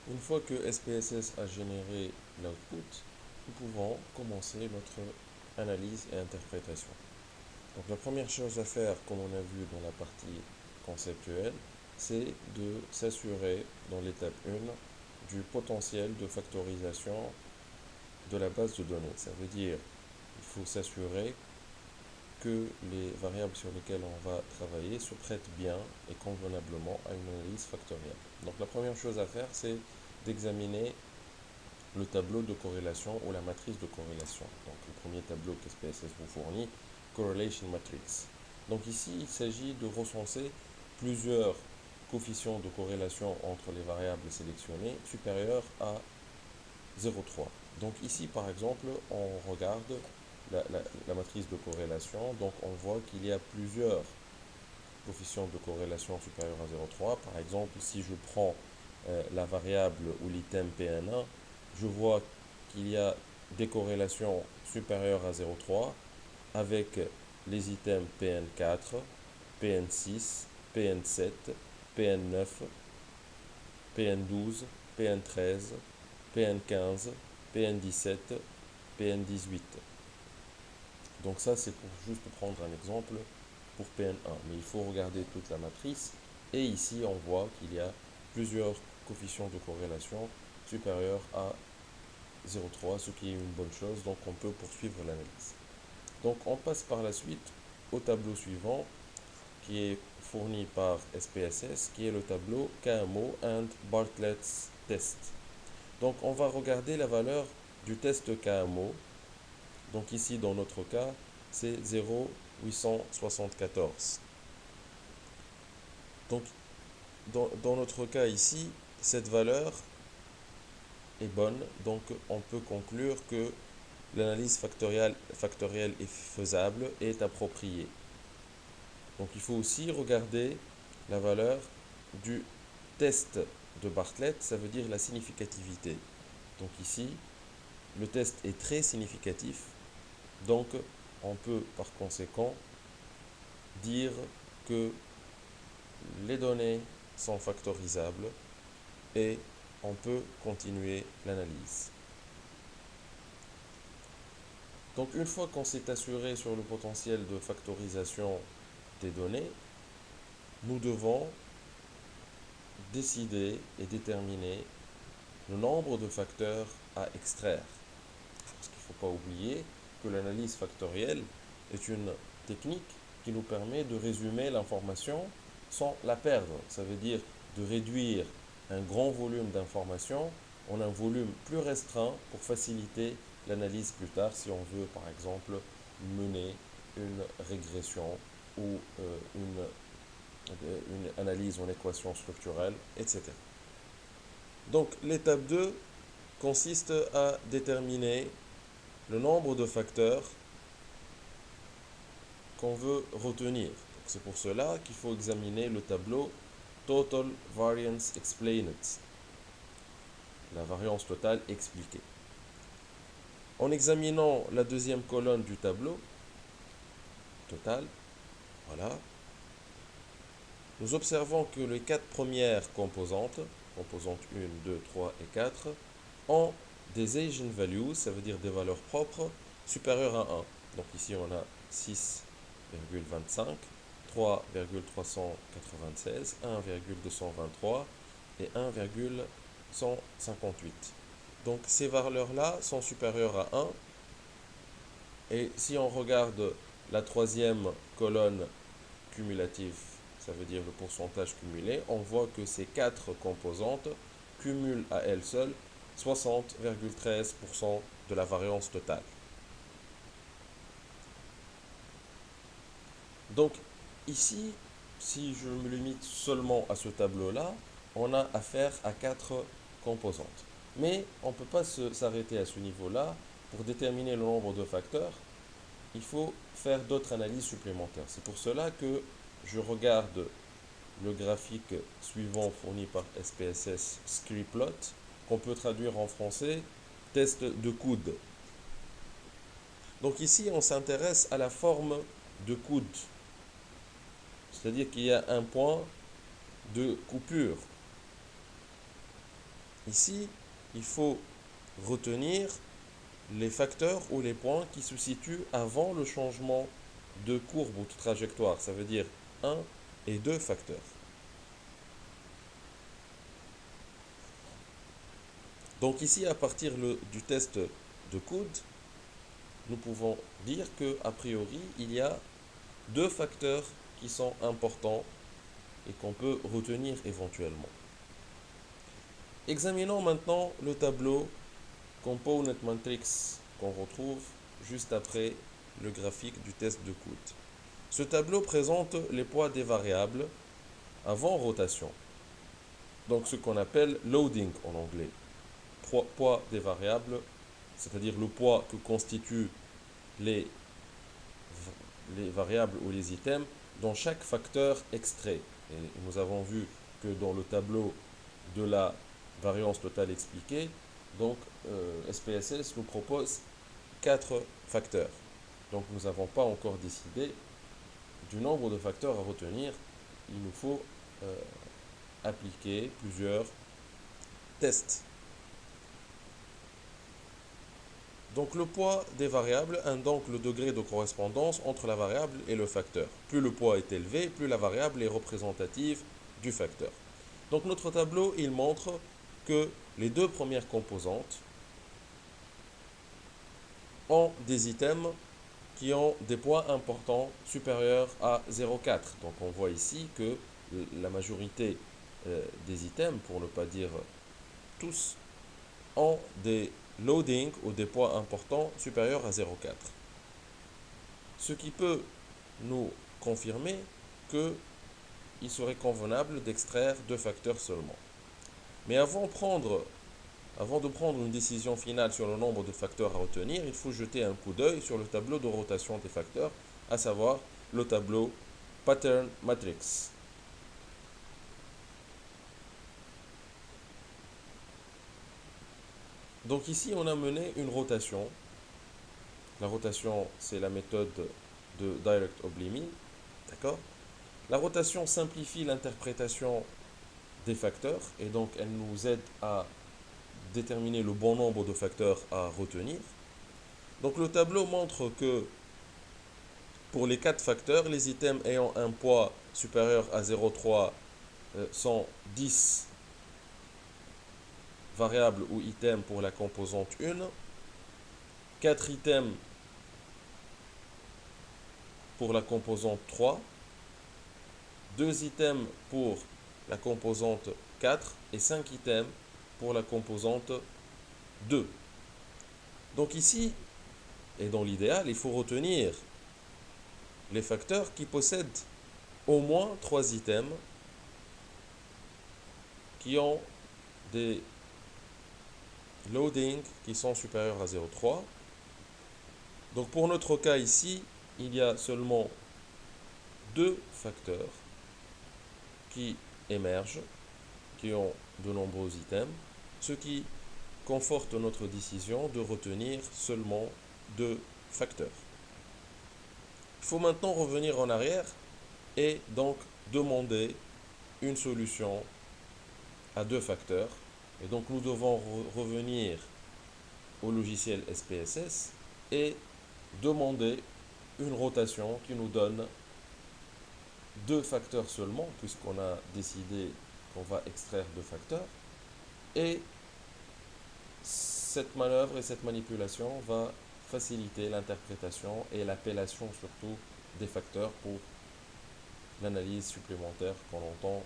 Une fois que SPSS a généré l'output, nous pouvons commencer notre analyse et interprétation. Donc la première chose à faire, comme on a vu dans la partie conceptuelle, c'est de s'assurer dans l'étape 1 du potentiel de factorisation de la base de données. Ça veut dire qu'il faut s'assurer que les variables sur lesquelles on va travailler se prêtent bien et convenablement à une analyse factorielle. Donc la première chose à faire, c'est d'examiner le tableau de corrélation ou la matrice de corrélation. Donc le premier tableau qu'SPSS vous fournit, Correlation Matrix. Donc ici, il s'agit de recenser plusieurs coefficients de corrélation entre les variables sélectionnées supérieurs à 0,3. Donc ici, par exemple, on regarde la matrice de corrélation. Donc on voit qu'il y a plusieurs coefficients de corrélation supérieurs à 0,3. Par exemple, si je prends la variable ou l'item Pn1, je vois qu'il y a des corrélations supérieures à 0,3 avec les items Pn4, Pn6, Pn7, Pn9, Pn12, Pn13, Pn15, Pn17, Pn18. Donc ça, c'est pour juste prendre un exemple pour Pn1. Mais il faut regarder toute la matrice. Et ici, on voit qu'il y a plusieurs coefficients de corrélation supérieurs à 0,3, ce qui est une bonne chose. Donc on peut poursuivre l'analyse. Donc on passe par la suite au tableau suivant qui est fourni par SPSS, qui est le tableau KMO and Bartlett's test. Donc on va regarder la valeur du test KMO. Donc ici, dans notre cas, c'est 0,874. Donc dans notre cas ici, cette valeur est bonne. Donc on peut conclure que l'analyse factorielle est faisable et est appropriée. Donc il faut aussi regarder la valeur du test de Bartlett, ça veut dire la significativité. Donc ici, le test est très significatif. Donc on peut par conséquent dire que les données sont factorisables et on peut continuer l'analyse. Donc une fois qu'on s'est assuré sur le potentiel de factorisation des données, nous devons décider et déterminer le nombre de facteurs à extraire. Parce qu'il ne faut pas oublier que l'analyse factorielle est une technique qui nous permet de résumer l'information sans la perdre. Ça veut dire de réduire un grand volume d'informations en un volume plus restreint pour faciliter l'analyse plus tard si on veut par exemple mener une régression ou une analyse en équation structurelle, etc. Donc l'étape 2 consiste à déterminer le nombre de facteurs qu'on veut retenir. C'est pour cela qu'il faut examiner le tableau Total Variance Explained, la variance totale expliquée. En examinant la deuxième colonne du tableau, total, voilà, nous observons que les quatre premières composantes, composantes 1, 2, 3 et 4, ont des eigenvalues, ça veut dire des valeurs propres, supérieures à 1. Donc ici on a 6,25, 3,396, 1,223 et 1,158. Donc ces valeurs-là sont supérieures à 1. Et si on regarde la troisième colonne cumulative, ça veut dire le pourcentage cumulé, on voit que ces quatre composantes cumulent à elles seules 60,13% de la variance totale. Donc ici, si je me limite seulement à ce tableau-là, on a affaire à quatre composantes. Mais on ne peut pas s'arrêter à ce niveau-là. Pour déterminer le nombre de facteurs, il faut faire d'autres analyses supplémentaires. C'est pour cela que je regarde le graphique suivant fourni par SPSS Scriplot, qu'on peut traduire en français test de coude. Donc ici, on s'intéresse à la forme de coude. C'est-à-dire qu'il y a un point de coupure. Ici, il faut retenir les facteurs ou les points qui se situent avant le changement de courbe ou de trajectoire. Ça veut dire un et 2 facteurs. Donc ici, à partir du test de Coode, nous pouvons dire que a priori, il y a 2 facteurs qui sont importants et qu'on peut retenir éventuellement. Examinons maintenant le tableau Component Matrix qu'on retrouve juste après le graphique du test de Coode. Ce tableau présente les poids des variables avant rotation. Donc ce qu'on appelle loading en anglais. Poids des variables, c'est-à-dire le poids que constituent les variables ou les items dans chaque facteur extrait. Et nous avons vu que dans le tableau de la variance totale expliquée, donc SPSS nous propose 4 facteurs. Donc nous n'avons pas encore décidé du nombre de facteurs à retenir. Il nous faut appliquer plusieurs tests. Donc le poids des variables indique le degré de correspondance entre la variable et le facteur. Plus le poids est élevé, plus la variable est représentative du facteur. Donc notre tableau, il montre que les 2 premières composantes ont des items qui ont des poids importants supérieurs à 0,4. Donc on voit ici que la majorité des items, pour ne pas dire tous, ont des loadings ou des poids importants supérieurs à 0,4. Ce qui peut nous confirmer qu'il serait convenable d'extraire 2 facteurs seulement. Mais avant de prendre une décision finale sur le nombre de facteurs à retenir, il faut jeter un coup d'œil sur le tableau de rotation des facteurs, à savoir le tableau Pattern Matrix. Donc ici, on a mené une rotation. La rotation, c'est la méthode de Direct Oblimin. D'accord? La rotation simplifie l'interprétation des facteurs et donc elle nous aide à déterminer le bon nombre de facteurs à retenir. Donc le tableau montre que pour les 4 facteurs, les items ayant un poids supérieur à 0,3 sont 10 variables ou items pour la composante 1, 4 items pour la composante 3, 2 items pour la composante 4 et 5 items pour la composante 2. Donc ici, et dans l'idéal, il faut retenir les facteurs qui possèdent au moins 3 items qui ont des loadings qui sont supérieurs à 0,3. Donc pour notre cas ici, il y a seulement 2 facteurs qui émergent, qui ont de nombreux items, ce qui conforte notre décision de retenir seulement 2 facteurs. Il faut maintenant revenir en arrière et donc demander une solution à 2 facteurs. Et donc nous devons revenir au logiciel SPSS et demander une rotation qui nous donne 2 facteurs seulement, puisqu'on a décidé qu'on va extraire 2 facteurs. Et cette manœuvre et cette manipulation va faciliter l'interprétation et l'appellation surtout des facteurs pour l'analyse supplémentaire qu'on entend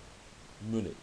mener.